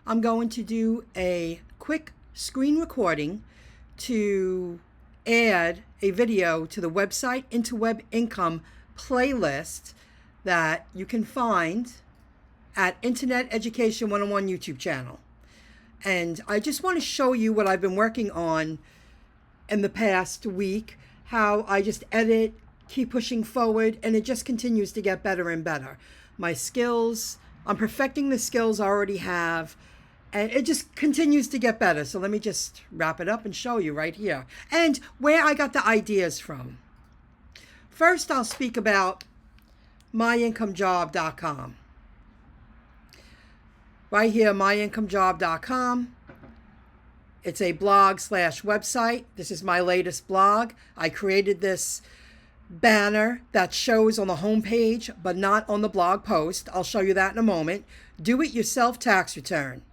I'm going to do a quick screen recording to add a video to the website InterWeb Income playlist that you can find at Internet Education 101 YouTube channel. And I just want to show you what I've been working on in the past week, how I just edit, keep pushing forward, and it just continues to get better and better. My skills, I'm perfecting the skills I already have, and it just continues to get better. So let me just wrap it up and show you right here and where I got the ideas from. First, I'll speak about myincomejob.com. Right here, myincomejob.com. It's a blog/website. This is my latest blog. I created this banner that shows on the home page, but not on the blog post. I'll show you that in a moment. Do-it-yourself tax return.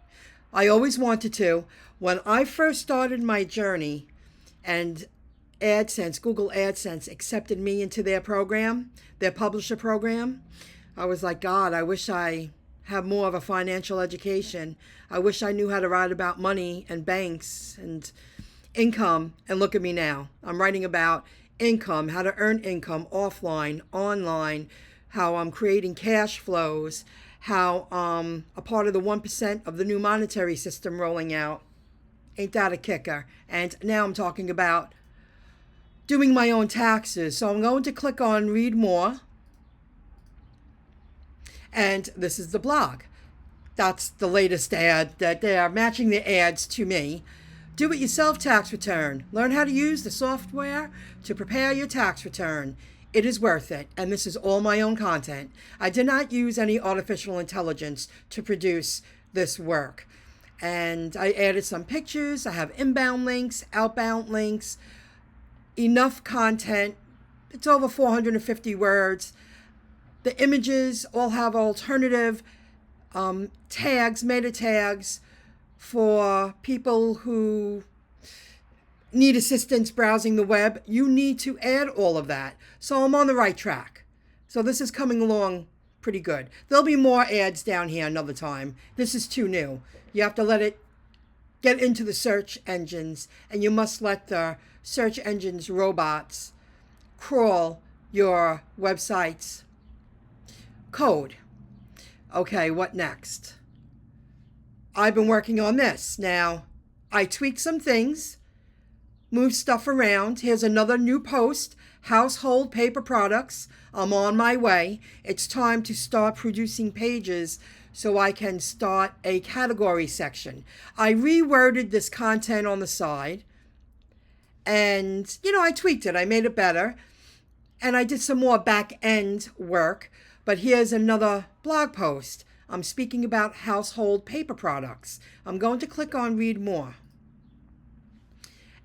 I always wanted to. When I first started my journey and AdSense, Google AdSense accepted me into their program, their publisher program, I was like, God, I wish I had more of a financial education. I wish I knew how to write about money and banks and income. And look at me now. I'm writing about income, how to earn income offline, online, how I'm creating cash flows, how a part of the 1% of the new monetary system rolling out. Ain't that a kicker? And now I'm talking about doing my own taxes. So I'm going to click on read more. And this is the blog. That's the latest ad that they are matching the ads to me. Do-it-yourself tax return. Learn how to use the software to prepare your tax return. It is worth it, and this is all my own content. I did not use any artificial intelligence to produce this work. And I added some pictures. I have inbound links, outbound links, enough content. It's over 450 words. The images all have alternative tags, meta tags for people who need assistance browsing the web. You need to add all of that. So I'm on the right track. So this is coming along pretty good. There'll be more ads down here another time. This is too new. You have to let it get into the search engines, and you must let the search engines robots crawl your website's code. Okay, what next? I've been working on this. Now, I tweaked some things, moved stuff around. Here's another new post, household paper products. I'm on my way. It's time to start producing pages so I can start a category section. I reworded this content on the side, and, I tweaked it. I made it better, and I did some more back-end work. But here's another blog post. I'm speaking about household paper products. I'm going to click on read more.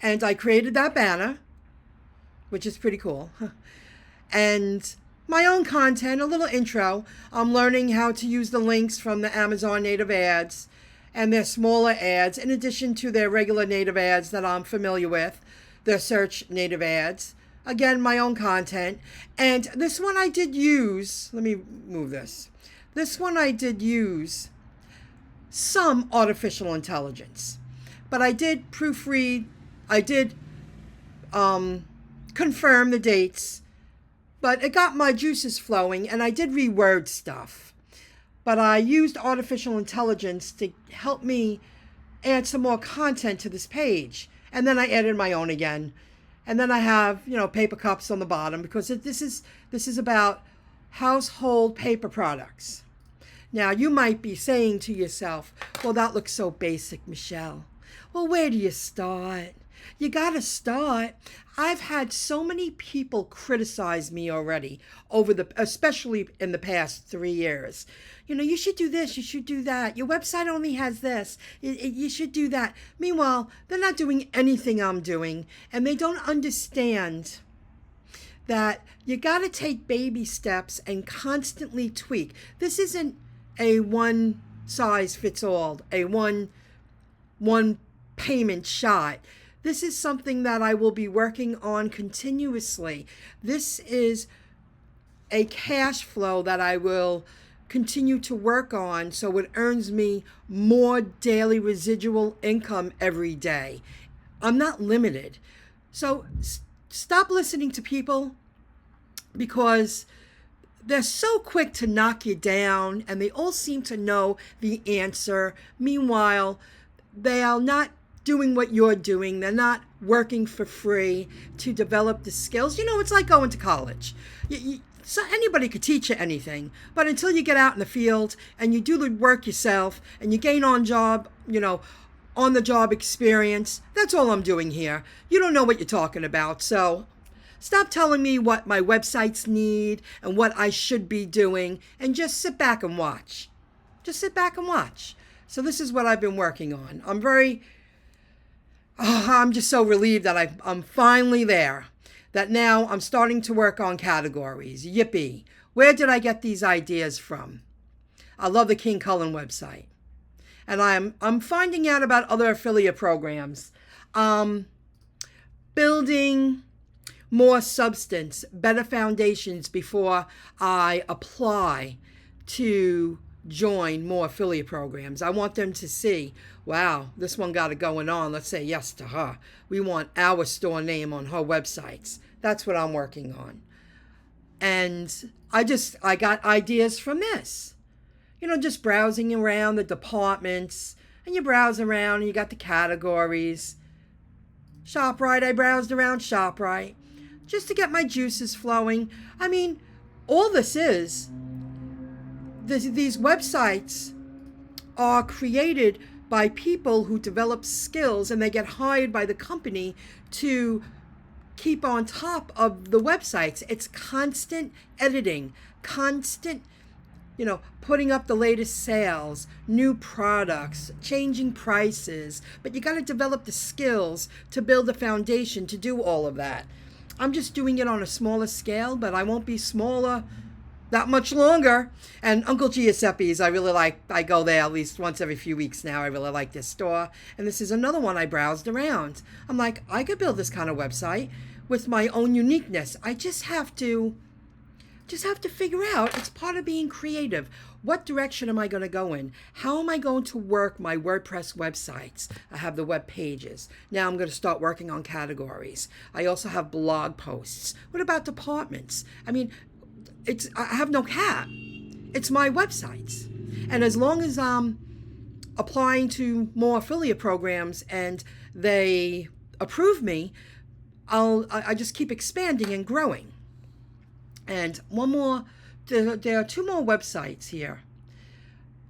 And I created that banner, which is pretty cool. And my own content, a little intro. I'm learning how to use the links from the Amazon native ads and their smaller ads, in addition to their regular native ads that I'm familiar with, their search native ads. Again, my own content. And this one I did use, let me move this. This one I did use some artificial intelligence. But I did proofread, I did confirm the dates, but it got my juices flowing, and I did reword stuff. But I used artificial intelligence to help me add some more content to this page. And then I added my own again. And then I have, paper cups on the bottom, because this is about household paper products. Now, you might be saying to yourself, well, that looks so basic, Michelle. Well, where do you start? You got to start. I've had so many people criticize me already especially in the past 3 years. You should do this, you should do that. Your website only has this. You should do that. Meanwhile, they're not doing anything I'm doing, and they don't understand that you got to take baby steps and constantly tweak. This isn't a one size fits all, a one payment shot. This is something that I will be working on continuously. This is a cash flow that I will continue to work on so it earns me more daily residual income every day. I'm not limited. So stop listening to people because they're so quick to knock you down and they all seem to know the answer. Meanwhile, they are not doing what you're doing. They're not working for free to develop the skills. You know, it's like going to college. So anybody could teach you anything, but until you get out in the field and you do the work yourself and you gain on the job experience, that's all I'm doing here. You don't know what you're talking about, so stop telling me what my websites need and what I should be doing, and just sit back and watch. Just sit back and watch. So this is what I've been working on. I'm just so relieved that I'm finally there. That now I'm starting to work on categories. Yippee. Where did I get these ideas from? I love the King Cullen website. And I'm finding out about other affiliate programs. Building more substance, better foundations before I apply to join more affiliate programs. I want them to see, wow, this one got it going on. Let's say yes to her. We want our store name on her websites. That's what I'm working on. And I got ideas from this. Just browsing around the departments, and you browse around and you got the categories. ShopRite, I browsed around ShopRite just to get my juices flowing. I mean, all this is, these websites are created by people who develop skills and they get hired by the company to keep on top of the websites. It's constant editing, constant, putting up the latest sales, new products, changing prices. But you got to develop the skills to build a foundation to do all of that. I'm just doing it on a smaller scale, but I won't be smaller that much longer. And Uncle Giuseppe's, I really like. I go there at least once every few weeks now. I really like this store. And this is another one I browsed around. I'm like, I could build this kind of website with my own uniqueness. I just have to figure out, it's part of being creative. What direction am I going to go in? How am I going to work my WordPress websites? I have the web pages. Now I'm going to start working on categories. I also have blog posts. What about departments? I mean, I have no cap. It's my websites. And as long as I'm applying to more affiliate programs and they approve me, I just keep expanding and growing. And one more, there are two more websites here.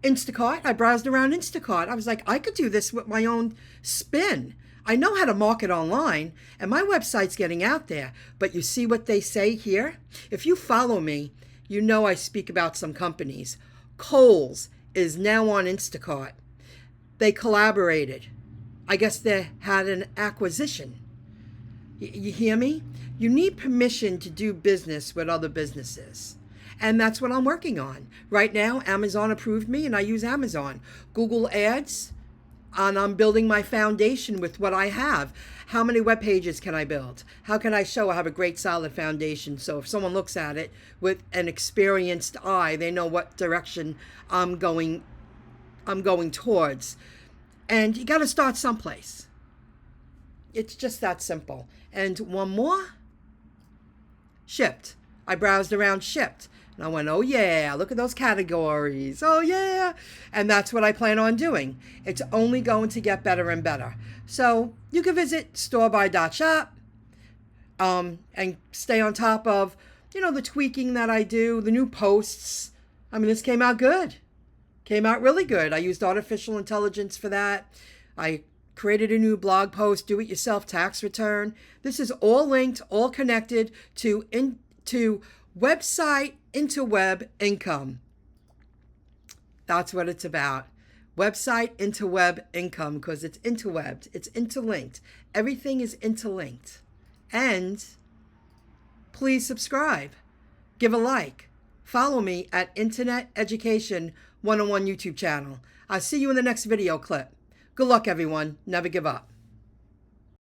Instacart, I browsed around Instacart. I was like, I could do this with my own spin. I know how to market online, and my website's getting out there. But you see what they say here? If you follow me, you know I speak about some companies. Kohl's is now on Instacart. They collaborated. I guess they had an acquisition. You hear me? You need permission to do business with other businesses. And that's what I'm working on. Right now, Amazon approved me and I use Amazon. Google Ads, and I'm building my foundation with what I have. How many web pages can I build? How can I show I have a great solid foundation? So if someone looks at it with an experienced eye, they know what direction I'm going towards. And you got to start someplace. It's just that simple. And one more, Shipped. I browsed around Shipped. And I went, oh yeah, look at those categories. Oh yeah. And that's what I plan on doing. It's only going to get better and better. So you can visit storebuy.shop and stay on top of, the tweaking that I do, the new posts. I mean, this came out good. Came out really good. I used artificial intelligence for that. I created a new blog post, do-it-yourself tax return. This is all linked, all connected to website InterWeb income. That's what it's about. Website InterWeb income, because it's interwebbed. It's interlinked. Everything is interlinked. And please subscribe. Give a like. Follow me at Internet Education 101 YouTube channel. I'll see you in the next video clip. Good luck, everyone. Never give up.